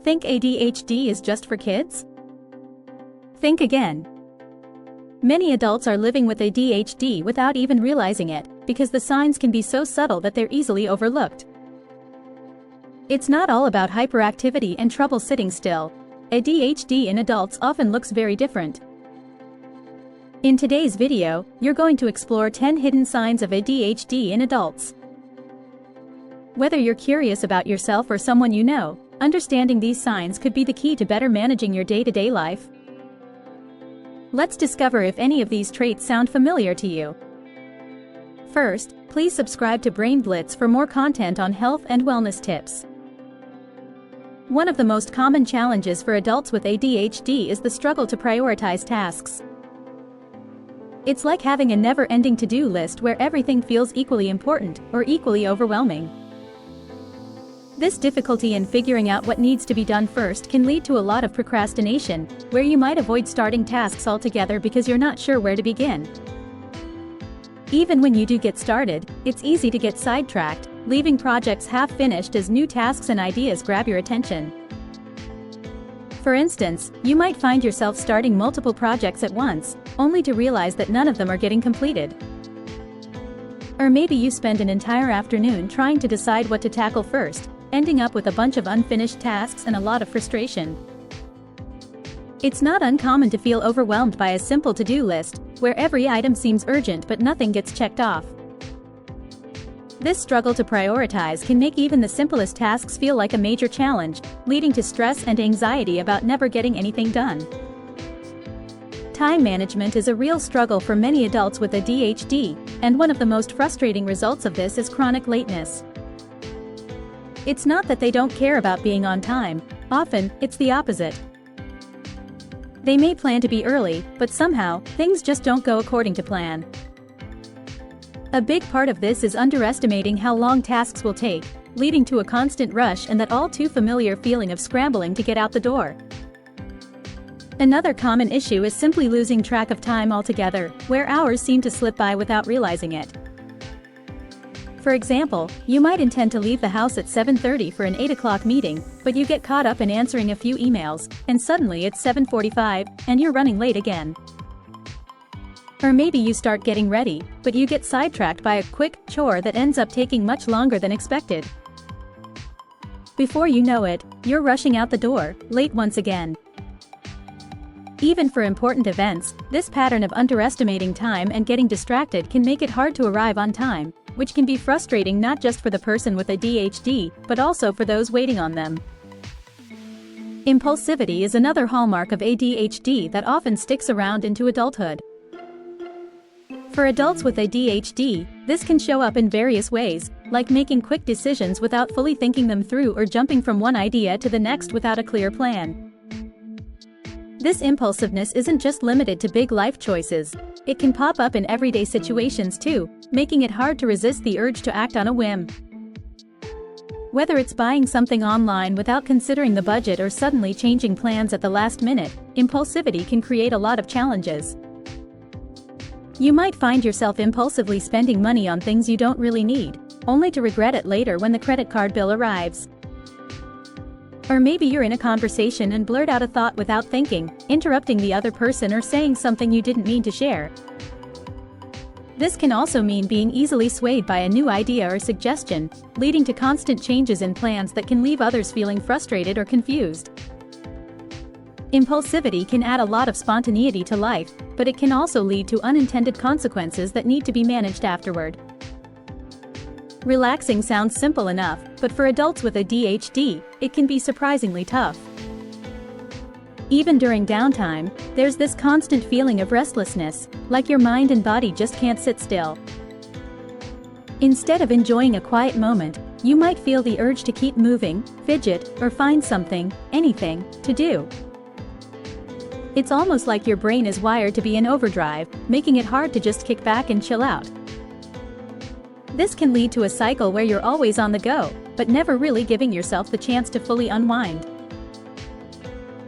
Think ADHD is just for kids? Think again. Many adults are living with ADHD without even realizing it, because the signs can be so subtle that they're easily overlooked. It's not all about hyperactivity and trouble sitting still. ADHD in adults often looks very different. In today's video, you're going to explore 10 hidden signs of ADHD in adults. Whether you're curious about yourself or someone you know, understanding these signs could be the key to better managing your day-to-day life. Let's discover if any of these traits sound familiar to you. First, please subscribe to Brain Blitz for more content on health and wellness tips. One of the most common challenges for adults with ADHD is the struggle to prioritize tasks. It's like having a never-ending to-do list where everything feels equally important or equally overwhelming. This difficulty in figuring out what needs to be done first can lead to a lot of procrastination, where you might avoid starting tasks altogether because you're not sure where to begin. Even when you do get started, it's easy to get sidetracked, leaving projects half-finished as new tasks and ideas grab your attention. For instance, you might find yourself starting multiple projects at once, only to realize that none of them are getting completed. Or maybe you spend an entire afternoon trying to decide what to tackle first, ending up with a bunch of unfinished tasks and a lot of frustration. It's not uncommon to feel overwhelmed by a simple to-do list, where every item seems urgent but nothing gets checked off. This struggle to prioritize can make even the simplest tasks feel like a major challenge, leading to stress and anxiety about never getting anything done. Time management is a real struggle for many adults with ADHD, and one of the most frustrating results of this is chronic lateness. It's not that they don't care about being on time, often, it's the opposite. They may plan to be early, but somehow, things just don't go according to plan. A big part of this is underestimating how long tasks will take, leading to a constant rush and that all too familiar feeling of scrambling to get out the door. Another common issue is simply losing track of time altogether, where hours seem to slip by without realizing it. For example, you might intend to leave the house at 7:30 for an 8 o'clock meeting, but you get caught up in answering a few emails, and suddenly it's 7:45, and you're running late again. Or maybe you start getting ready, but you get sidetracked by a quick chore that ends up taking much longer than expected. Before you know it, you're rushing out the door, late once again. Even for important events, this pattern of underestimating time and getting distracted can make it hard to arrive on time, which can be frustrating not just for the person with ADHD, but also for those waiting on them. Impulsivity is another hallmark of ADHD that often sticks around into adulthood. For adults with ADHD, this can show up in various ways, like making quick decisions without fully thinking them through or jumping from one idea to the next without a clear plan. This impulsiveness isn't just limited to big life choices. It can pop up in everyday situations too, making it hard to resist the urge to act on a whim. Whether it's buying something online without considering the budget or suddenly changing plans at the last minute, impulsivity can create a lot of challenges. You might find yourself impulsively spending money on things you don't really need, only to regret it later when the credit card bill arrives. Or maybe you're in a conversation and blurt out a thought without thinking, interrupting the other person or saying something you didn't mean to share. This can also mean being easily swayed by a new idea or suggestion, leading to constant changes in plans that can leave others feeling frustrated or confused. Impulsivity can add a lot of spontaneity to life, but it can also lead to unintended consequences that need to be managed afterward. Relaxing sounds simple enough, but for adults with ADHD, it can be surprisingly tough. Even during downtime, there's this constant feeling of restlessness, like your mind and body just can't sit still. Instead of enjoying a quiet moment, you might feel the urge to keep moving, fidget, or find something, anything, to do. It's almost like your brain is wired to be in overdrive, making it hard to just kick back and chill out. This can lead to a cycle where you're always on the go, but never really giving yourself the chance to fully unwind.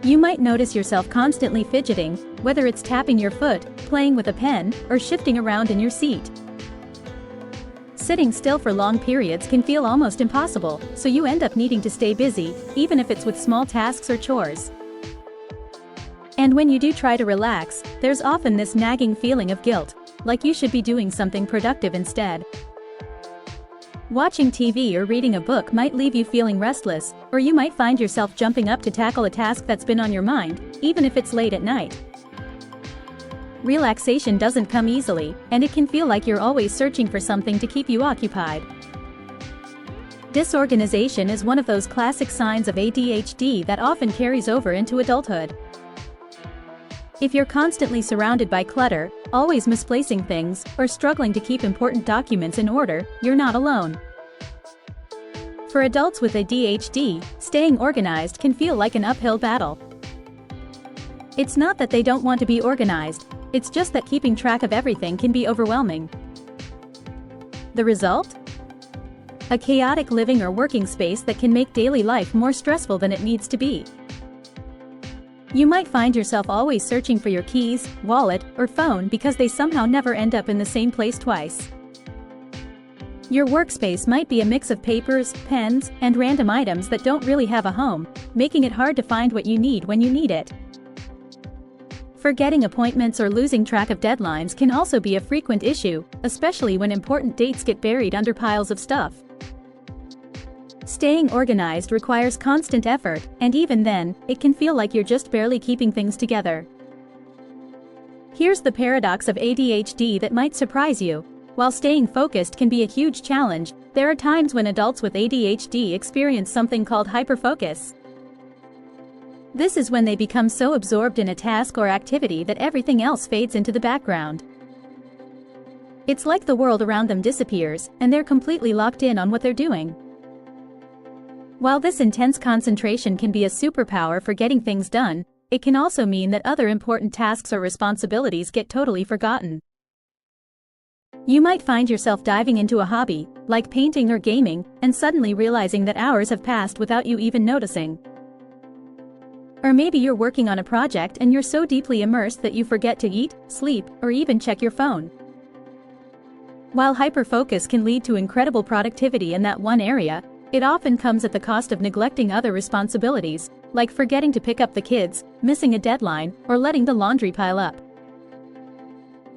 You might notice yourself constantly fidgeting, whether it's tapping your foot, playing with a pen, or shifting around in your seat. Sitting still for long periods can feel almost impossible, so you end up needing to stay busy, even if it's with small tasks or chores. And when you do try to relax, there's often this nagging feeling of guilt, like you should be doing something productive instead. Watching TV or reading a book might leave you feeling restless, or you might find yourself jumping up to tackle a task that's been on your mind, even if it's late at night. Relaxation doesn't come easily, and it can feel like you're always searching for something to keep you occupied. Disorganization is one of those classic signs of ADHD that often carries over into adulthood. If you're constantly surrounded by clutter, always misplacing things, or struggling to keep important documents in order, you're not alone. For adults with ADHD, staying organized can feel like an uphill battle. It's not that they don't want to be organized, it's just that keeping track of everything can be overwhelming. The result? A chaotic living or working space that can make daily life more stressful than it needs to be. You might find yourself always searching for your keys, wallet, or phone because they somehow never end up in the same place twice. Your workspace might be a mix of papers, pens, and random items that don't really have a home, making it hard to find what you need when you need it. Forgetting appointments or losing track of deadlines can also be a frequent issue, especially when important dates get buried under piles of stuff. Staying organized requires constant effort, and even then, it can feel like you're just barely keeping things together. Here's the paradox of ADHD that might surprise you. While staying focused can be a huge challenge, there are times when adults with ADHD experience something called hyperfocus. This is when they become so absorbed in a task or activity that everything else fades into the background. It's like the world around them disappears, and they're completely locked in on what they're doing. While this intense concentration can be a superpower for getting things done, it can also mean that other important tasks or responsibilities get totally forgotten. You might find yourself diving into a hobby, like painting or gaming, and suddenly realizing that hours have passed without you even noticing. Or maybe you're working on a project and you're so deeply immersed that you forget to eat, sleep, or even check your phone. While hyperfocus can lead to incredible productivity in that one area, it often comes at the cost of neglecting other responsibilities, like forgetting to pick up the kids, missing a deadline, or letting the laundry pile up.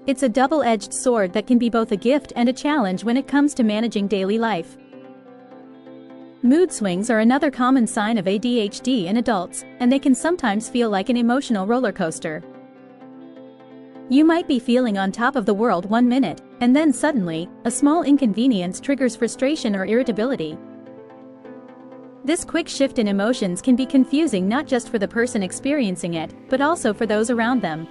It's a double-edged sword that can be both a gift and a challenge when it comes to managing daily life. Mood swings are another common sign of ADHD in adults, and they can sometimes feel like an emotional roller coaster. You might be feeling on top of the world one minute, and then suddenly, a small inconvenience triggers frustration or irritability. This quick shift in emotions can be confusing not just for the person experiencing it, but also for those around them.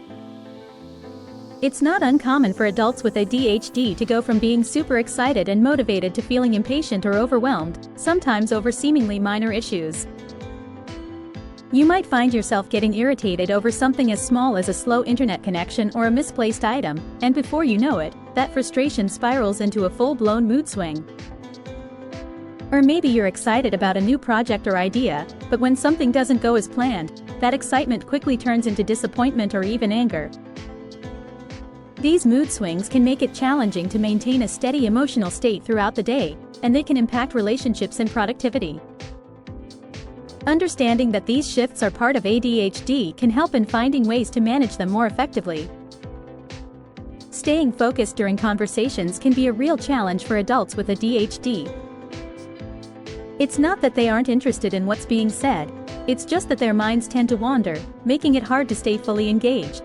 It's not uncommon for adults with ADHD to go from being super excited and motivated to feeling impatient or overwhelmed, sometimes over seemingly minor issues. You might find yourself getting irritated over something as small as a slow internet connection or a misplaced item, and before you know it, that frustration spirals into a full-blown mood swing. Or maybe you're excited about a new project or idea, but when something doesn't go as planned, that excitement quickly turns into disappointment or even anger. These mood swings can make it challenging to maintain a steady emotional state throughout the day, and they can impact relationships and productivity. Understanding that these shifts are part of ADHD can help in finding ways to manage them more effectively. Staying focused during conversations can be a real challenge for adults with ADHD. It's not that they aren't interested in what's being said, it's just that their minds tend to wander, making it hard to stay fully engaged.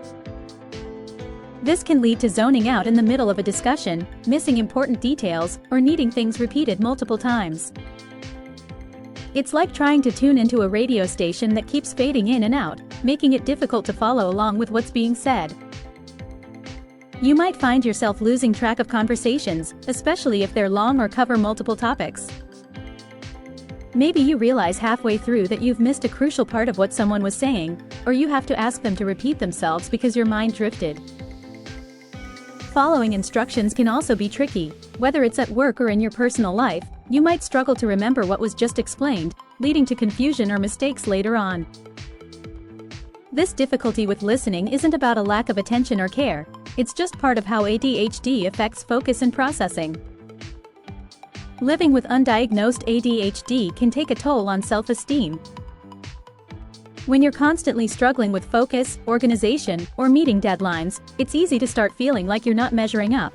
This can lead to zoning out in the middle of a discussion, missing important details, or needing things repeated multiple times. It's like trying to tune into a radio station that keeps fading in and out, making it difficult to follow along with what's being said. You might find yourself losing track of conversations, especially if they're long or cover multiple topics. Maybe you realize halfway through that you've missed a crucial part of what someone was saying, or you have to ask them to repeat themselves because your mind drifted. Following instructions can also be tricky. Whether it's at work or in your personal life, you might struggle to remember what was just explained, leading to confusion or mistakes later on. This difficulty with listening isn't about a lack of attention or care, it's just part of how ADHD affects focus and processing. Living with undiagnosed ADHD can take a toll on self-esteem. When you're constantly struggling with focus, organization, or meeting deadlines, it's easy to start feeling like you're not measuring up.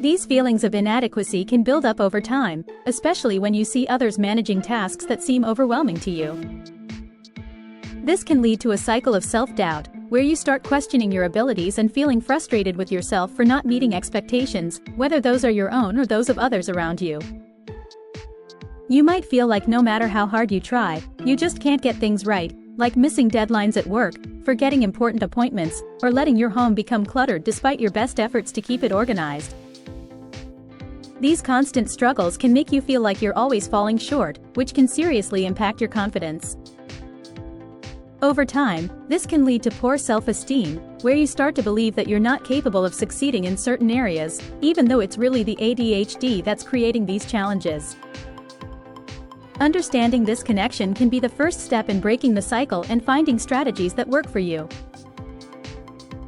These feelings of inadequacy can build up over time, especially when you see others managing tasks that seem overwhelming to you. This can lead to a cycle of self-doubt, where you start questioning your abilities and feeling frustrated with yourself for not meeting expectations, whether those are your own or those of others around you. You might feel like no matter how hard you try, you just can't get things right, like missing deadlines at work, forgetting important appointments, or letting your home become cluttered despite your best efforts to keep it organized. These constant struggles can make you feel like you're always falling short, which can seriously impact your confidence. Over time, this can lead to poor self-esteem, where you start to believe that you're not capable of succeeding in certain areas, even though it's really the ADHD that's creating these challenges. Understanding this connection can be the first step in breaking the cycle and finding strategies that work for you.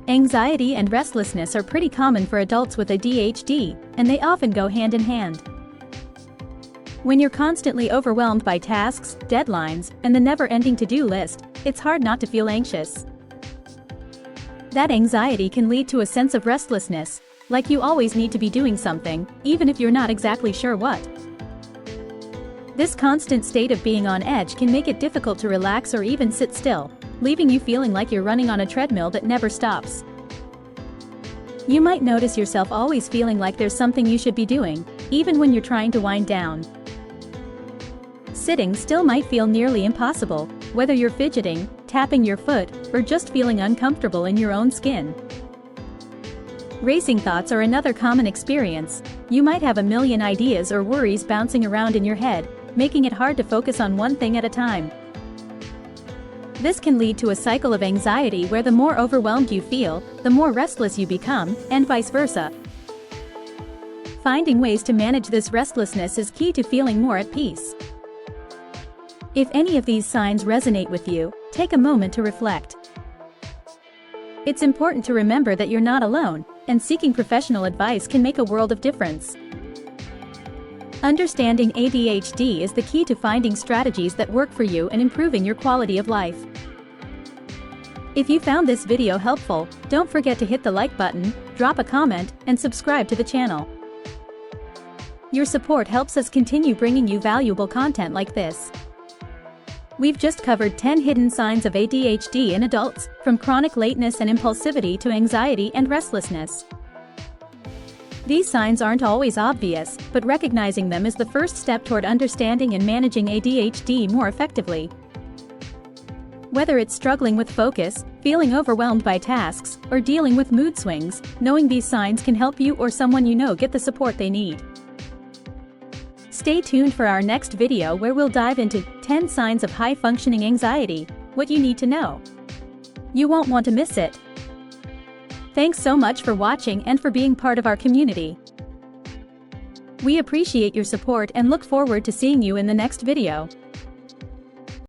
Anxiety and restlessness are pretty common for adults with ADHD, and they often go hand in hand. When you're constantly overwhelmed by tasks, deadlines, and the never-ending to-do list, it's hard not to feel anxious. That anxiety can lead to a sense of restlessness, like you always need to be doing something, even if you're not exactly sure what. This constant state of being on edge can make it difficult to relax or even sit still, leaving you feeling like you're running on a treadmill that never stops. You might notice yourself always feeling like there's something you should be doing, even when you're trying to wind down. Sitting still might feel nearly impossible, whether you're fidgeting, tapping your foot, or just feeling uncomfortable in your own skin. Racing thoughts are another common experience. You might have a million ideas or worries bouncing around in your head, making it hard to focus on one thing at a time. This can lead to a cycle of anxiety where the more overwhelmed you feel, the more restless you become, and vice versa. Finding ways to manage this restlessness is key to feeling more at peace. If any of these signs resonate with you, take a moment to reflect. It's important to remember that you're not alone, and seeking professional advice can make a world of difference. Understanding ADHD is the key to finding strategies that work for you and improving your quality of life. If you found this video helpful, don't forget to hit the like button, drop a comment, and subscribe to the channel. Your support helps us continue bringing you valuable content like this. We've just covered 10 hidden signs of ADHD in adults, from chronic lateness and impulsivity to anxiety and restlessness. These signs aren't always obvious, but recognizing them is the first step toward understanding and managing ADHD more effectively. Whether it's struggling with focus, feeling overwhelmed by tasks, or dealing with mood swings, knowing these signs can help you or someone you know get the support they need. Stay tuned for our next video where we'll dive into 10 signs of high-functioning anxiety, what you need to know. You won't want to miss it. Thanks so much for watching and for being part of our community. We appreciate your support and look forward to seeing you in the next video.